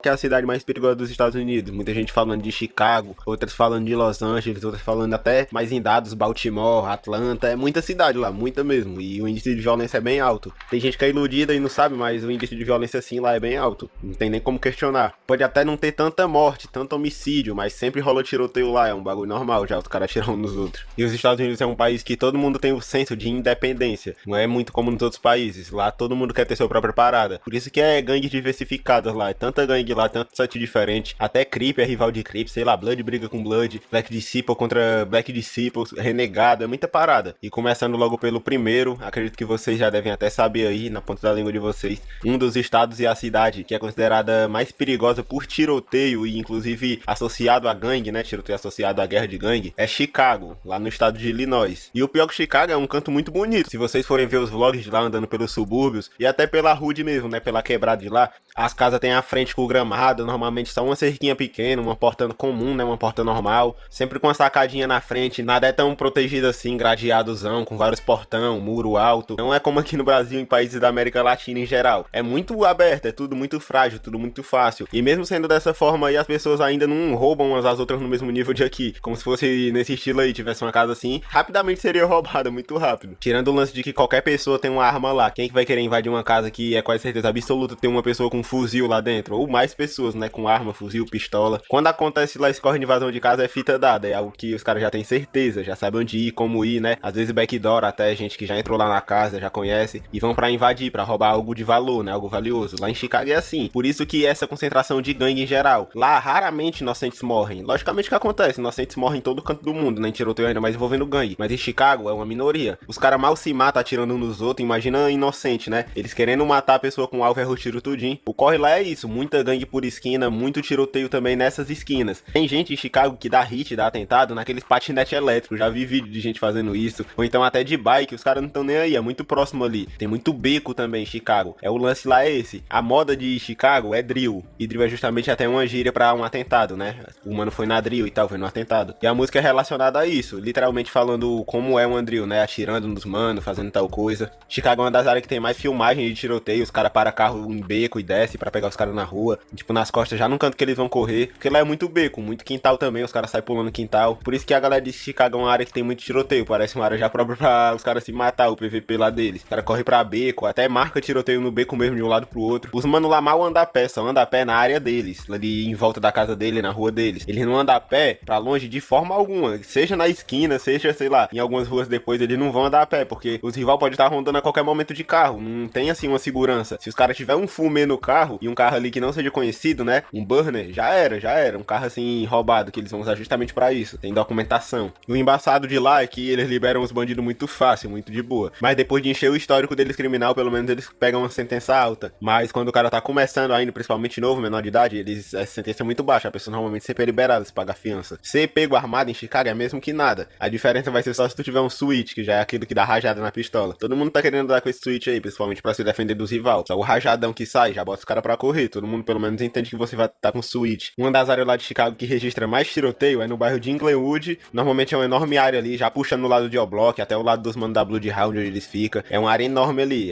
que é a cidade mais perigosa dos Estados Unidos. Muita gente falando de Chicago, outras falando de Los Angeles, outras falando até mais em dados, Baltimore, Atlanta. É muita cidade lá, muita mesmo. E o índice de violência é bem alto. Tem gente que é iludida e não sabe, mas o índice de violência assim lá é bem alto. Não tem nem como questionar. Pode até não ter tanta morte, tanto homicídio, mas sempre rola tiroteio lá. É um bagulho normal já, os caras atiram uns nos outros. E os Estados Unidos é um país que todo mundo tem o senso de independência. Não é muito como nos outros países. Lá todo mundo quer ter sua própria parada. Por isso que é gangue diversificadas lá. É tanta gangue lá, tanto site diferente. Até Crip é rival de Crip, sei lá, Blood briga com Blood, Black Disciple contra Black Disciple, Renegado, é muita parada. E começando logo pelo primeiro, acredito que vocês já devem até saber aí, na ponta da língua de vocês, um dos estados e a cidade que é considerada mais perigosa por tiroteio e inclusive associado a gangue, né, tiroteio associado à guerra de gangue, é Chicago, lá no estado de Illinois. E o pior que Chicago é um canto muito bonito. Se vocês forem ver os vlogs de lá andando pelos subúrbios e até pela hood mesmo, né, pela quebrada de lá, as casas têm a frente com o gramado, normalmente só uma cerquinha pequena, uma porta comum, né, uma porta normal, sempre com uma sacadinha na frente, nada é tão protegido assim, gradeadozão, com vários portão, muro alto, não é como aqui no Brasil, em países da América Latina em geral, é muito aberto, é tudo muito frágil, tudo muito fácil, e mesmo sendo dessa forma aí, as pessoas ainda não roubam umas às outras no mesmo nível de aqui, como se fosse nesse estilo aí, tivesse uma casa assim, rapidamente seria roubada, muito rápido, tirando o lance de que qualquer pessoa tem uma arma lá, quem que vai querer invadir uma casa que é quase certeza absoluta ter uma pessoa com fuzil lá dentro, ou mais pessoas, né, com arma, fuzil, pistola. Quando acontece lá escorre de invasão de casa é fita dada, é algo que os caras já têm certeza, já sabem onde ir, como ir, né, às vezes backdoor, até gente que já entrou lá na casa, já conhece, e vão pra invadir, pra roubar algo de valor, né, algo valioso. Lá em Chicago é assim, por isso que essa concentração de gangue em geral, lá raramente inocentes morrem, logicamente que acontece, inocentes morrem em todo canto do mundo, né, em tiroteio ainda mais envolvendo gangue, mas em Chicago é uma minoria, os caras mal se matam atirando uns nos outros, imagina inocente, né, eles querendo matar a pessoa com alvo, erra o tiro tudinho, o corre lá é isso, muita gangue por esquina, muito tiroteio também nessas esquinas. Tem gente em Chicago que dá hit, dá atentado naqueles patinete elétricos, já vi vídeo de gente fazendo isso, ou então até de bike, os caras não estão nem aí, é muito próximo ali. Tem muito beco também em Chicago, o lance lá é esse, a moda de Chicago é drill, e drill é justamente até uma gíria pra um atentado, né, o mano foi na drill e tal, foi no atentado, e a música é relacionada a isso, literalmente falando como é um drill, né, atirando nos manos, fazendo tal coisa. Chicago é uma das áreas que tem mais filmagem de tiroteio, os caras param carro em beco e desce pra pegar os caras na rua, tipo nas costas já no canto que eles vão correr, porque lá é muito beco, muito quintal também, os caras saem pulando quintal, por isso que a galera de Chicago é uma área que tem muito tiroteio, parece uma área já própria pra os caras se matar, o PVP lá deles, o cara corre pra beco, até marca tiroteio no beco mesmo de um lado pro outro, os mano lá mal andam a pé, só andam a pé na área deles, ali em volta da casa dele, na rua deles, eles não andam a pé pra longe de forma alguma, seja na esquina, seja, sei lá, em algumas ruas depois eles não vão andar a pé, porque os rival podem estar rondando a qualquer momento de carro, não tem assim uma segurança, se os caras tiver um fumê no carro, e um carro ali que não seja conhecido, né, um burner, já era, um carro assim roubado, que eles vão usar justamente pra isso, tem documentação. E o embaçado de lá é que eles liberam os bandidos muito fácil, muito de boa, mas depois de encher o histórico deles criminal, pelo menos eles pegam uma sentença alta, mas quando o cara tá começando ainda, principalmente novo, menor de idade, a sentença é muito baixa, a pessoa normalmente sempre é liberada se paga fiança. Ser pego armado em Chicago é mesmo que nada, a diferença vai ser só se tu tiver um switch, que já é aquilo que dá rajada na pistola. Todo mundo tá querendo dar com esse switch aí, principalmente pra se defender dos rival, só o rajadão que sai, já bota os caras pra correr, todo mundo pelo menos entende que você vai estar com switch. Uma das áreas lá de Chicago que registra mais tiroteio é no bairro de Inglewood, normalmente é uma enorme área ali, já puxando no lado de O-Block, até o lado dos manos da Bloodhound, onde eles ficam, é uma área enorme ali,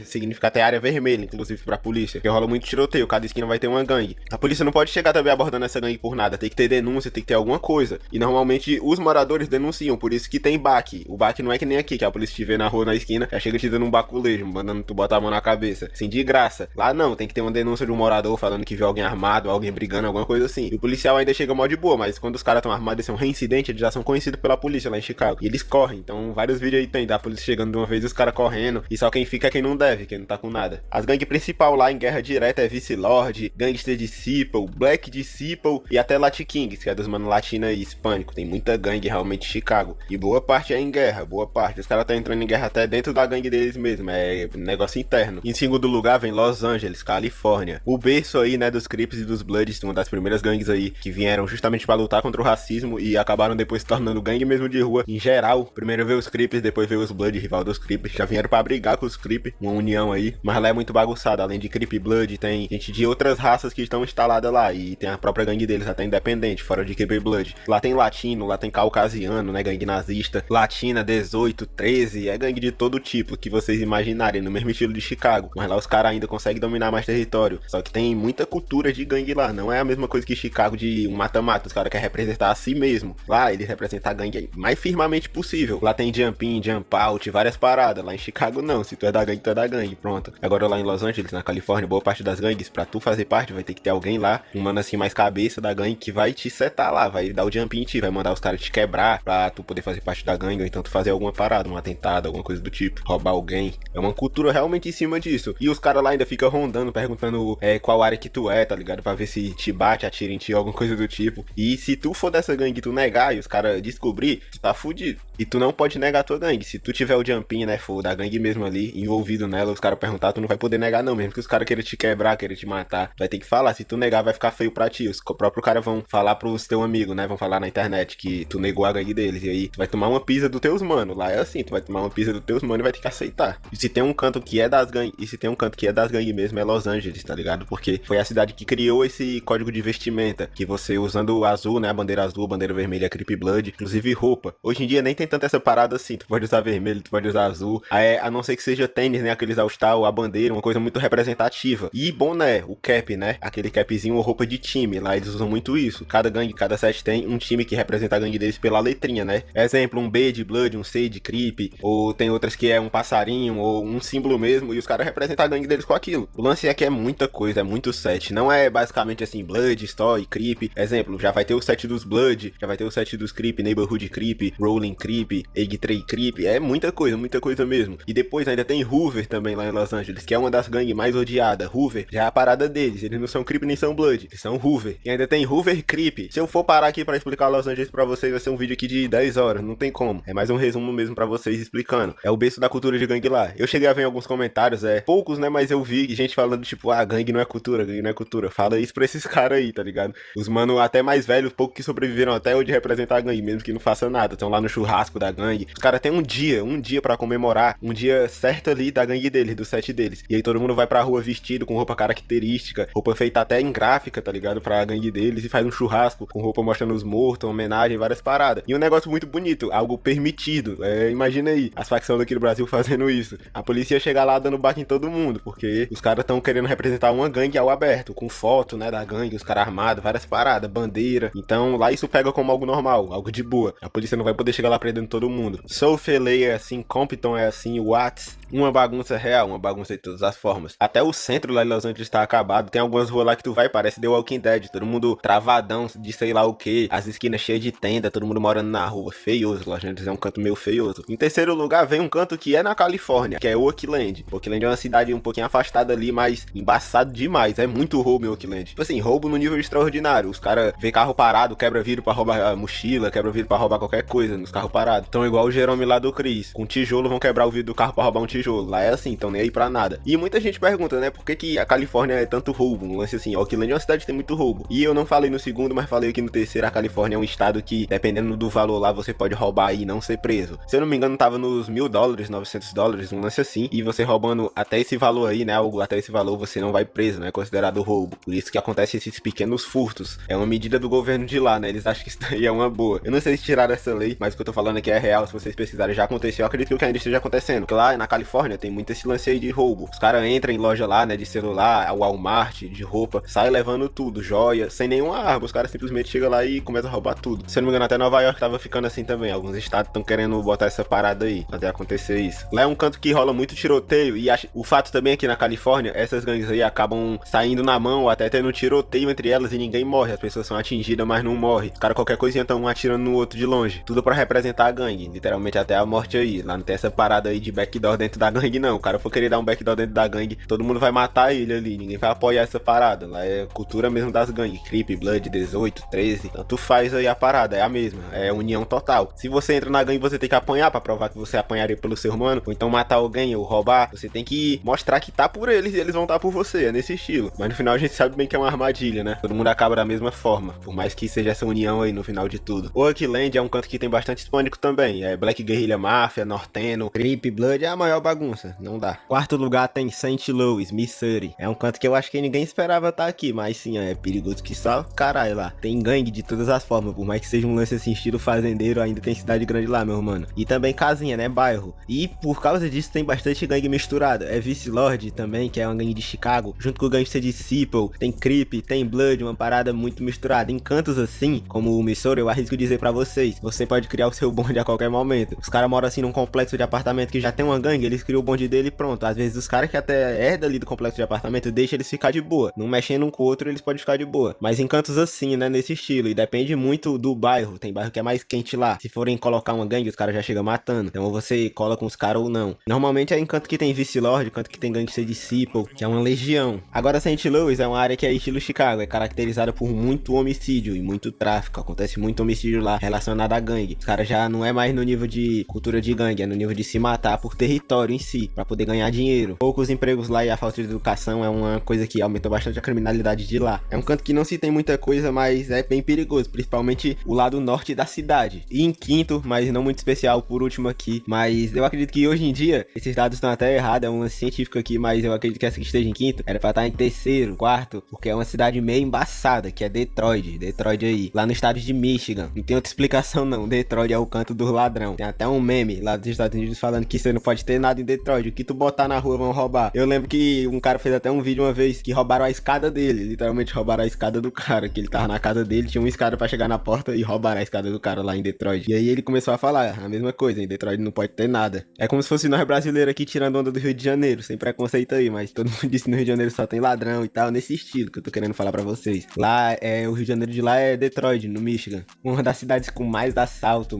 significa até área vermelha, inclusive pra polícia, que rola muito tiroteio, cada esquina vai ter uma gangue. A polícia não pode chegar também abordando essa gangue por nada, tem que ter denúncia, tem que ter alguma coisa, e normalmente os moradores denunciam, por isso que tem baque. O baque não é que nem aqui, que a polícia te vê na rua, na esquina, já chega te dando um baculejo, mandando tu botar a mão na cabeça, assim, de graça. Lá não, tem que ter uma denúncia de um morador falando que viu alguém armado, alguém brigando, alguma coisa assim. E o policial ainda chega mó de boa, mas quando os caras estão armados e são reincidente, eles já são conhecidos pela polícia lá em Chicago. E eles correm, então vários vídeos aí tem da polícia chegando de uma vez e os caras correndo, e só quem fica é quem não deve, quem não tá com nada. As gangues principal lá em guerra direta é Vice Lord, Gangster Disciple, Black Disciple e até Lat Kings, que é dos mano latina e hispânico. Tem muita gangue realmente em Chicago. E boa parte é em guerra, boa parte. Os caras tá entrando em guerra até dentro da gangue deles mesmo, é negócio interno. Em segundo lugar vem Los Angeles, Califórnia. O berço aí, né, dos Crips e dos Bloods, uma das primeiras gangues aí que vieram justamente pra lutar contra o racismo e acabaram depois se tornando gangue mesmo de rua. Em geral, primeiro veio os Crips, depois veio os Blood, rival dos Crips. Já vieram pra brigar com os Crips, uma união aí. Mas lá é muito bagunçado, além de Crip e Blood, tem gente de outras raças que estão instaladas lá. E tem a própria gangue deles, até independente, fora de Crip e Blood. Lá tem latino, lá tem caucasiano, né, gangue nazista. Latina, 18, 13, é gangue de todo tipo que vocês imaginarem, no mesmo estilo de Chicago. Mas lá os caras ainda conseguem dominar mais território. Só que tem muita cultura de gangue lá. Não é a mesma coisa que Chicago de um mata-mata. Os caras querem representar a si mesmo. Lá, eles representam a gangue mais firmemente possível. Lá tem jump in, jump out, várias paradas. Lá em Chicago, não. Se tu é da gangue, tu é da gangue. Pronto. Agora lá em Los Angeles, na Califórnia, boa parte das gangues, pra tu fazer parte, vai ter que ter alguém lá, um mano assim mais cabeça da gangue, que vai te setar lá, vai dar o jump in ti, vai mandar os caras te quebrar pra tu poder fazer parte da gangue, ou então tu fazer alguma parada, um atentado, alguma coisa do tipo, roubar alguém. É uma cultura realmente em cima disso. E os caras lá ainda ficam rondando, perguntando qual área que tu é, tá ligado? Pra ver se te bate, atira em ti, alguma coisa do tipo. E se tu for dessa gangue e tu negar e os caras descobrir, tu tá fudido. E tu não pode negar a tua gangue. Se tu tiver o jump in, né, for da gangue mesmo ali, envolvido nela, os caras perguntar, tu não vai poder negar não, mesmo que os caras queiram te quebrar, queiram te matar. Tu vai ter que falar, se tu negar vai ficar feio pra ti. Os próprios caras vão falar pros teu amigo, né, vão falar na internet que tu negou a gangue deles. E aí tu vai tomar uma pizza dos teus mano. Lá é assim, tu vai tomar uma pizza dos teus mano e vai ter que aceitar. E se tem um canto que é das gangues, mesmo, é Los Angeles, tá ligado? Porque foi a cidade que criou esse código de vestimenta, que você usando o azul, né, a bandeira azul, a bandeira vermelha, Crip Blood, inclusive roupa. Hoje em dia nem tem tanta essa parada assim, tu pode usar vermelho, tu pode usar azul, a não ser que seja tênis, né, aqueles all-star, a bandeira, uma coisa muito representativa. E boné, o cap, né, aquele capzinho ou roupa de time, lá eles usam muito isso. Cada gangue, cada set tem um time que representa a gangue deles pela letrinha, né. Exemplo, um B de Blood, um C de Crip, ou tem outras que é um passarinho, ou um símbolo mesmo, e os caras representam a gangue deles com aquilo. O lance é que é muita coisa, é muito set, não é basicamente assim, Blood, Story, Crip. Exemplo, já vai ter o set dos Blood, já vai ter o set dos Crip, Neighborhood Crip, Rolling Crip, Egg Tray Crip, é muita coisa mesmo. E depois ainda tem Hoover também lá em Los Angeles, que é uma das gangues mais odiadas. Hoover já é a parada deles, eles não são Crip nem são Blood, eles são Hoover. E ainda tem Hoover Crip. Se eu for parar aqui pra explicar Los Angeles pra vocês, vai ser um vídeo aqui de 10 horas, não tem como. É mais um resumo mesmo pra vocês explicando. É o berço da cultura de gangue lá. Eu cheguei a ver em alguns comentários, poucos, né, mas eu vi gente falando tipo, gangue não é cultura, gangue não é cultura. Fala isso pra esses caras aí, tá ligado? Os mano até mais velhos, pouco que sobreviveram até hoje representar a gangue, mesmo que não faça nada. Estão lá no churrasco da gangue. Os caras têm um dia pra comemorar, um dia certo ali da gangue deles, do set deles. E aí todo mundo vai pra rua vestido com roupa característica, roupa feita até em gráfica, tá ligado? Pra gangue deles, e faz um churrasco com roupa mostrando os mortos, homenagem, várias paradas. E um negócio muito bonito, algo permitido. Imagina aí, as facções daqui do Brasil fazendo isso. A polícia ia chegar lá dando bate em todo mundo, porque os caras estão querendo representar uma gangue ao aberto, com foto, né, da gangue, os caras armados, várias paradas, bandeira. Então lá isso pega como algo normal, algo de boa. A polícia não vai poder chegar lá prendendo todo mundo. Soulfele é assim, Compton é assim, Watts, uma bagunça real, uma bagunça de todas as formas. Até o centro lá em Los Angeles tá acabado. Tem algumas ruas lá que tu vai, parece The Walking Dead, todo mundo travadão de sei lá o que, as esquinas cheias de tenda, todo mundo morando na rua, feioso. Los Angeles é um canto meio feioso. Em terceiro lugar vem um canto que é na Califórnia, que é Oakland. Oakland é uma cidade um pouquinho afastada ali, mas embaçado demais. É muito roubo em Oakland. Tipo assim, roubo no nível extraordinário. Os caras vê carro parado, quebra vidro pra roubar a mochila, quebra vidro pra roubar qualquer coisa nos carros parados. Então igual o Jerome lá do Chris, com tijolo vão quebrar o vidro do carro pra roubar um tijolo. Lá é assim, então nem aí pra nada. E muita gente pergunta, né, por que a Califórnia é tanto roubo? Um lance assim, Oakland é uma cidade que tem muito roubo. E eu não falei no segundo, mas falei aqui no terceiro, a Califórnia é um estado que, dependendo do valor lá, você pode roubar e não ser preso. Se eu não me engano, tava nos $1.000, $900, um lance assim. E você roubando até esse valor aí, né, algo até esse valor, você não vai preso, né, é considerado roubo. Por isso que acontece esses pequenos furtos. É uma medida do governo de lá, né, eles acham que isso daí é uma boa. Eu não sei se tiraram essa lei, mas o que eu tô falando aqui é real. Se vocês pesquisarem, já aconteceu. Eu acredito que ainda esteja acontecendo. Porque lá na Califórnia tem muito esse lance aí de roubo. Os caras entram em loja lá, né, de celular, Walmart, de roupa, saem levando tudo, joia, sem nenhuma arma. Os caras simplesmente chegam lá e começam a roubar tudo. Se eu não me engano, até Nova York tava ficando assim também. Alguns estados estão querendo botar essa parada aí, até acontecer isso. Lá é um canto que rola muito tiroteio. E o fato também aqui na Califórnia, essas gangues aí acabam saindo na mão, ou até tendo tiroteio entre elas e ninguém morre. As pessoas são atingidas, mas não morrem. Os caras, qualquer coisinha, estão um atirando no outro de longe. Tudo pra representar a gangue, literalmente até a morte aí. Lá não tem essa parada aí de backdoor dentro da gangue, não. O cara for querer dar um backdoor dentro da gangue, todo mundo vai matar ele ali. Ninguém vai apoiar essa parada. Lá é cultura mesmo das gangues. Crip, Blood, 18, 13. Então tu faz aí a parada, é a mesma. É união total. Se você entra na gangue, você tem que apanhar pra provar que você apanharia pelo ser humano. Ou então matar alguém ou roubar. Você tem que mostrar que tá por eles e eles vão estar por você. É nesse estilo. Mas no final a gente sabe bem que é uma armadilha, né? Todo mundo acaba da mesma forma. Por mais que seja essa união aí no final de tudo. O Oakland é um canto que tem bastante spawn único também. É Black Guerrilla Mafia, Norteno, Crip, Blood, é a maior bagunça. Não dá. Quarto lugar tem St. Louis, Missouri. É um canto que eu acho que ninguém esperava estar aqui, mas sim, é perigoso que só caralho lá. Tem gangue de todas as formas, por mais que seja um lance assim, estilo fazendeiro, ainda tem cidade grande lá, meu mano. E também casinha, né, bairro. E por causa disso tem bastante gangue misturada. É Vice Lord também, que é uma gangue de Chicago, junto com o gangster de Seattle. Tem Crip, tem Blood, uma parada muito misturada. Em cantos assim, como o Missouri, eu arrisco dizer pra vocês, você pode criar o seu bonde a qualquer momento. Os caras moram assim num complexo de apartamento que já tem uma gangue, eles criam o bonde dele e pronto. Às vezes os caras que até herdam ali do complexo de apartamento, deixa eles ficar de boa. Não mexendo um com o outro, eles podem ficar de boa. Mas em cantos assim, né, nesse estilo, e depende muito do bairro. Tem bairro que é mais quente lá. Se forem colocar uma gangue, os caras já chegam matando. Então ou você cola com os caras ou não. Normalmente é em canto que tem Vice Lord, canto que tem gangster de Seattle, que é uma legião. Agora St. Louis é uma área que é estilo Chicago, é caracterizada por muito homicídio e muito tráfico. Acontece muito homicídio lá relacionado a gangue. Os caras já não é mais no nível de cultura de gangue, é no nível de se matar por território em si, pra poder ganhar dinheiro. Poucos empregos lá e a falta de educação é uma coisa que aumentou bastante a criminalidade de lá. É um canto que não se tem muita coisa, mas é bem perigoso, principalmente o lado norte da cidade. E em quinto, mas não muito especial, por último aqui, mas eu acredito que hoje em dia, esses dados estão até errados, é um lance científico aqui, mas eu acredito que essa que esteja em quinto, era pra estar em terceiro, quarto, porque é uma cidade meio embaçada, que é Detroit aí, lá no estado de Michigan. Não tem outra explicação não, Detroit é o canto do ladrão. Tem até um meme lá dos Estados Unidos falando que você não pode ter nada em Detroit, o que tu botar na rua vão roubar. Eu lembro que um cara fez até um vídeo uma vez que roubaram a escada dele, literalmente roubaram a escada do cara, que ele tava na casa dele, tinha uma escada pra chegar na porta e roubaram a escada do cara lá em Detroit. E aí ele começou a falar a mesma coisa, em Detroit não pode ter nada. É como se fosse nós brasileiros aqui tirando onda do Rio de Janeiro, sem preconceito aí, mas todo mundo disse que no Rio de Janeiro só tem ladrão e tal, nesse estilo que eu tô querendo falar pra vocês. Lá é, o Rio de Janeiro de lá é Detroit, no Michigan. Uma das cidades com mais assalto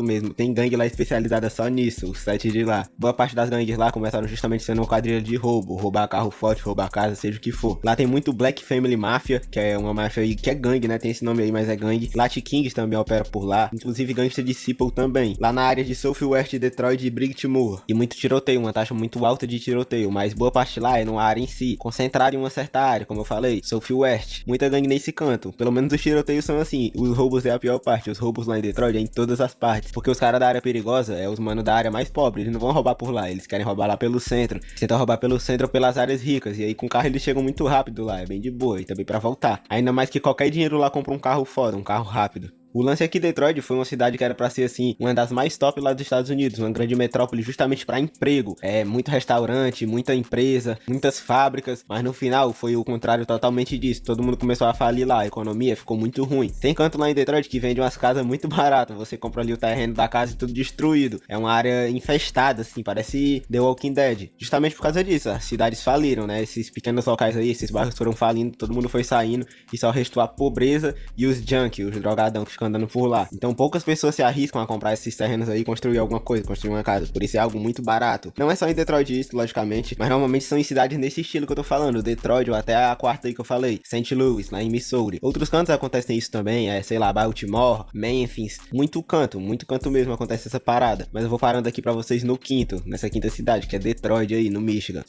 mesmo. Tem gangue lá especializada só nisso, os 7 de lá. Boa parte das gangues lá começaram justamente sendo uma quadrilha de roubo, roubar carro forte, roubar casa, seja o que for. Lá tem muito Black Family Mafia, que é uma máfia aí, que é gangue, né, tem esse nome aí, mas é gangue. Lat Kings também opera por lá, inclusive gangster de Seattle também. Lá na área de Southwest, Detroit e Brickmore. E muito tiroteio, uma taxa muito alta de tiroteio, mas boa parte lá é numa área em si, concentrada em uma certa área, como eu falei, Southwest. Muita gangue nesse canto, pelo menos os tiroteios são assim, os roubos é a pior parte, os roubos lá em Detroit é em todas as partes, porque os caras da área perigosa é os manos da área mais pobre, eles não vão roubar por lá, eles querem roubar lá pelo centro, tentam roubar pelo centro ou pelas áreas ricas, e aí com o carro eles chegam muito rápido lá, é bem de boa, e também pra voltar. Ainda mais que qualquer dinheiro lá compra um carro foda, um carro rápido. O lance é que Detroit foi uma cidade que era pra ser assim, uma das mais top lá dos Estados Unidos, uma grande metrópole justamente pra emprego. É, muito restaurante, muita empresa, muitas fábricas, mas no final foi o contrário totalmente disso. Todo mundo começou a falir lá, a economia ficou muito ruim. Tem canto lá em Detroit que vende umas casas muito baratas, você compra ali o terreno da casa e tudo destruído. É uma área infestada, assim, parece The Walking Dead. Justamente por causa disso, as cidades faliram, né? Esses pequenos locais aí, esses bairros foram falindo, todo mundo foi saindo e só restou a pobreza e os junk, os drogadão que ficam andando por lá. Então poucas pessoas se arriscam a comprar esses terrenos aí e construir alguma coisa, construir uma casa. Por isso é algo muito barato. Não é só em Detroit isso, logicamente, mas normalmente são em cidades nesse estilo que eu tô falando. Detroit ou até a quarta aí que eu falei, St. Louis, lá em Missouri. Outros cantos acontecem isso também, sei lá, Baltimore, Memphis. Muito canto mesmo acontece essa parada. Mas eu vou parando aqui pra vocês no quinto, nessa quinta cidade, que é Detroit aí, no Michigan.